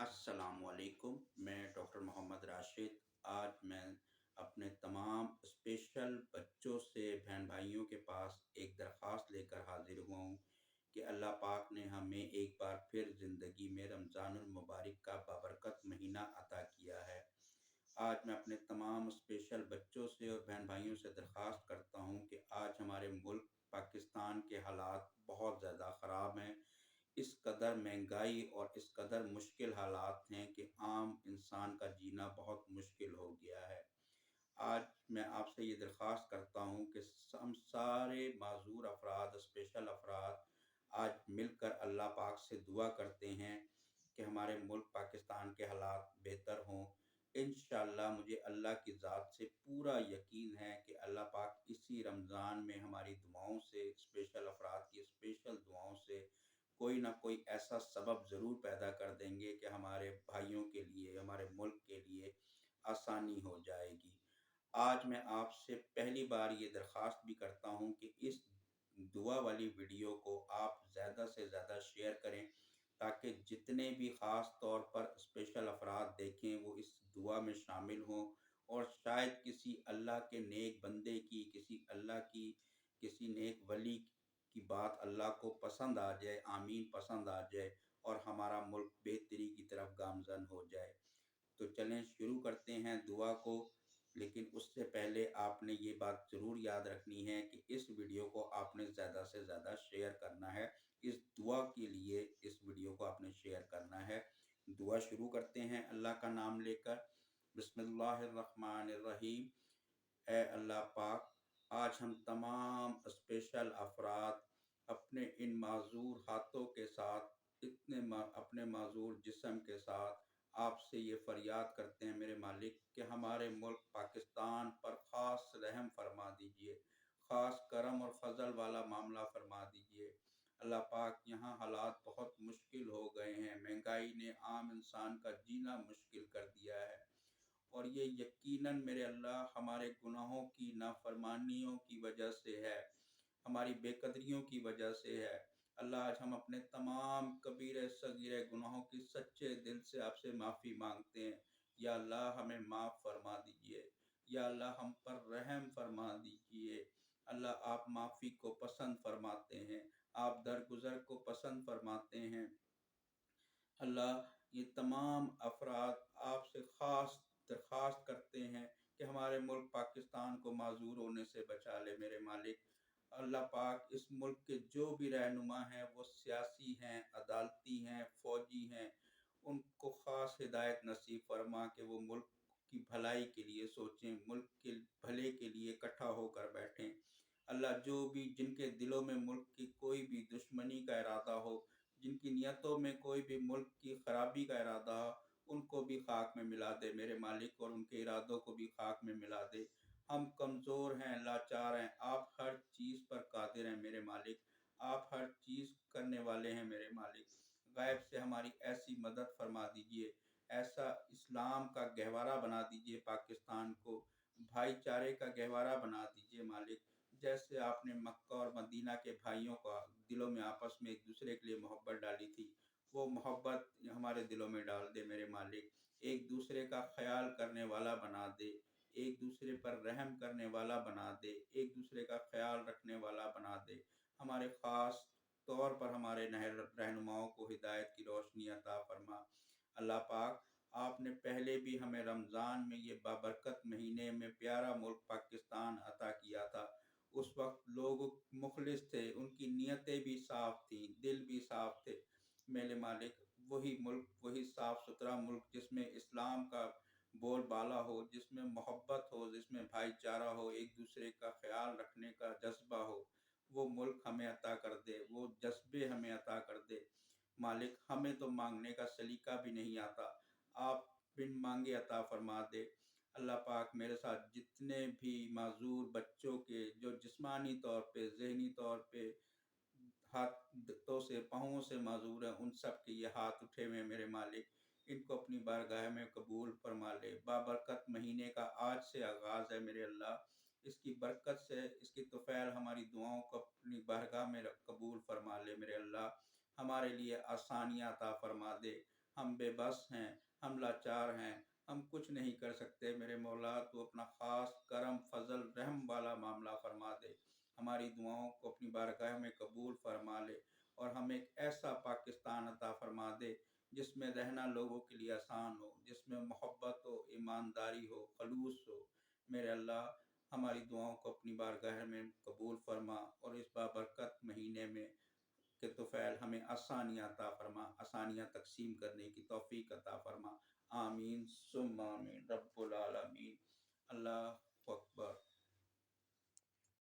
अस्सलाम वालेकुम। मैं डॉक्टर मोहम्मद राशिद। आज मैं अपने तमाम स्पेशल बच्चों से बहन भाइयों के पास एक दरख्वास्त लेकर हाजिर हुआ हूँ कि अल्लाह पाक ने हमें एक बार फिर ज़िंदगी में रमज़ानुल मुबारक का बाबरकत महीना अता किया है। आज मैं अपने तमाम स्पेशल बच्चों से और बहन भाइयों से दरख्वास्त करता हूँ कि आज हमारे मुल्क पाकिस्तान के हालात बहुत ज़्यादा ख़राब हैं। इस कदर महंगाई और इस कदर मुश्किल हालात हैं कि आम इंसान का जीना बहुत मुश्किल हो गया है। आज मैं आपसे ये दरख्वास्त करता हूँ कि हम सारे माज़ूर अफ़राद, स्पेशल अफ़राद आज मिलकर अल्लाह पाक से दुआ करते हैं कि हमारे मुल्क पाकिस्तान के हालात बेहतर हों। इंशाअल्लाह मुझे अल्लाह की ज़ात से पूरा यकीन है कि अल्लाह पाक इसी रमज़ान में हमारी दुआओं से, स्पेशल अफ़राद की स्पेशल दुआओं से कोई ना कोई ऐसा सबब ज़रूर पैदा कर देंगे कि हमारे भाइयों के लिए, हमारे मुल्क के लिए आसानी हो जाएगी। आज मैं आपसे पहली बार ये दरख्वास्त भी करता हूँ कि इस दुआ वाली वीडियो को आप ज़्यादा से ज़्यादा शेयर करें, ताकि जितने भी ख़ास तौर पर स्पेशल अफ़राद देखें वो इस दुआ में शामिल हों और शायद किसी अल्लाह के नेक बंदे की, किसी नेक वली की बात अल्लाह को पसंद आ जाए, आमीन पसंद आ जाए और हमारा मुल्क बेहतरी की तरफ गामज़न हो जाए। तो चलें शुरू करते हैं दुआ को। लेकिन उससे पहले आपने ये बात ज़रूर याद रखनी है कि इस वीडियो को आपने ज़्यादा से ज़्यादा शेयर करना है। इस दुआ के लिए इस वीडियो को आपने शेयर करना है। दुआ शुरू करते हैं अल्लाह का नाम लेकर। बिस्मिल्लाहिर्रहमानिर्रहीम। ए अल्लाह पाक, आज हम तमाम स्पेशल अफराद अपने इन माज़ूर हाथों के साथ, अपने माज़ूर जिस्म के साथ आपसे ये फ़रियाद करते हैं मेरे मालिक कि हमारे मुल्क पाकिस्तान पर ख़ास रहम फरमा दीजिए, ख़ास करम और फ़ज़ल वाला मामला फरमा दीजिए। अल्लाह पाक, यहाँ हालात बहुत मुश्किल हो गए हैं, महंगाई ने आम इंसान का जीना मुश्किल कर दिया है और ये यकीनन मेरे अल्लाह हमारे गुनाहों की नाफरमानियों की वजह से है, हमारी बेकदरियों की वजह से है। अल्लाह, आज हम अपने तमाम कबीरे सगीरे गुनाहों की सच्चे दिल से आपसे माफ़ी मांगते हैं। या अल्लाह, हमें माफ़ फरमा दीजिए। या अल्लाह, हम पर रहम फरमा दीजिए। अल्लाह, आप माफ़ी को पसंद फरमाते हैं, आप दरगुज़र को पसंद फरमाते हैं। अल्लाह, ये तमाम अफराद आपसे ख़ास दरख्वास्त करते हैं कि हमारे मुल्क पाकिस्तान को माज़ूर होने से बचा ले मेरे मालिक। अल्लाह पाक, इस मुल्क के जो भी रहनुमा हैं, वो सियासी हैं, अदालती हैं, फ़ौजी हैं, उनको ख़ास हिदायत नसीब फरमा कि वो मुल्क की भलाई के लिए सोचें, मुल्क के भले के लिए इकट्ठा होकर बैठें। अल्लाह, जो भी जिनके दिलों में मुल्क की कोई भी दुश्मनी का इरादा हो, जिनकी नियतों में कोई भी मुल्क की खराबी का इरादा हो, उनको भी खाक में मिला दे मेरे मालिक, और उनके इरादों को भी खाक में मिला दे। हम कमज़ोर हैं, लाचार हैं, आप हर चीज़ पर कादिर हैं मेरे मालिक, आप हर चीज़ करने वाले हैं मेरे मालिक। गैब से हमारी ऐसी मदद फरमा दीजिए, ऐसा इस्लाम का गहवारा बना दीजिए पाकिस्तान को, भाईचारे का गहवारा बना दीजिए मालिक। जैसे आपने मक्का और मदीना के भाइयों का दिलों में आपस में एक दूसरे के लिए मोहब्बत डाली थी, वो मोहब्बत हमारे दिलों में डाल दे मेरे मालिक। एक दूसरे का ख्याल करने वाला बना दे, एक दूसरे पर रहम करने वाला बना दे, एक दूसरे का ख्याल रखने वाला बना दे। हमारे ख़ास तौर पर हमारे रहनुमाओं को हिदायत की रोशनी अता फरमा। अल्लाह पाक, आपने पहले भी हमें रमज़ान में ये बाबरकत महीने में प्यारा मुल्क पाकिस्तान अता किया था। उस वक्त लोग मुखलिस थे, उनकी नीयतें भी साफ़ थीं, दिल भी साफ़ थे। मेरे मालिक, वही मुल्क, वही साफ़ सुथरा मुल्क जिसमें इस्लाम का बोलबाला हो, जिसमें मोहब्बत हो, जिसमें भाईचारा हो, एक दूसरे का ख़्याल रखने का जज़्बा हो, वो मुल्क हमें अता कर दे, वो जज़्बे हमें अता कर दे। मालिक, हमें तो मांगने का सलीका भी नहीं आता, आप बिन मांगे अता फरमा दे। अल्लाह पाक, मेरे साथ जितने भी माज़ूर बच्चों के जो जिस्मानी तौर पे, ज़हनी तौर पे हाथों से, पाँवों से माज़ूर हैं, उन सब के ये हाथ उठे हुए हैं मेरे मालिक। इनको अपनी बारगाह में कबूल फरमा ले। बाबरकत महीने का आज से आगाज़ है मेरे अल्लाह। इसकी बरकत से, इसकी तुफ़ैल हमारी दुआओं को अपनी बारगाह में कबूल फरमा ले मेरे अल्लाह। हमारे लिए आसानियाँ अता फरमा दे। ہم بے بس ہیں، ہم لاچار ہیں، ہم کچھ نہیں کر سکتے۔ میرے مولا تو اپنا خاص کرم فضل رحم والا معاملہ فرما دے، ہماری دعاؤں کو اپنی بارگاہ میں قبول فرما لے، اور ہمیں ایک ایسا پاکستان عطا فرما دے جس میں رہنا لوگوں کے لیے آسان ہو، جس میں محبت ہو، ایمانداری ہو، خلوص ہو۔ میرے اللہ، ہماری دعاؤں کو اپنی بارگاہ میں قبول فرما، اور اس بابرکت مہینے میں کہ طفیل ہمیں آسانیاں عطا فرما، آسانیاں تقسیم کرنے کی توفیق عطا فرما۔ آمین ثم آمین رب العالمین۔ اللہ اکبر۔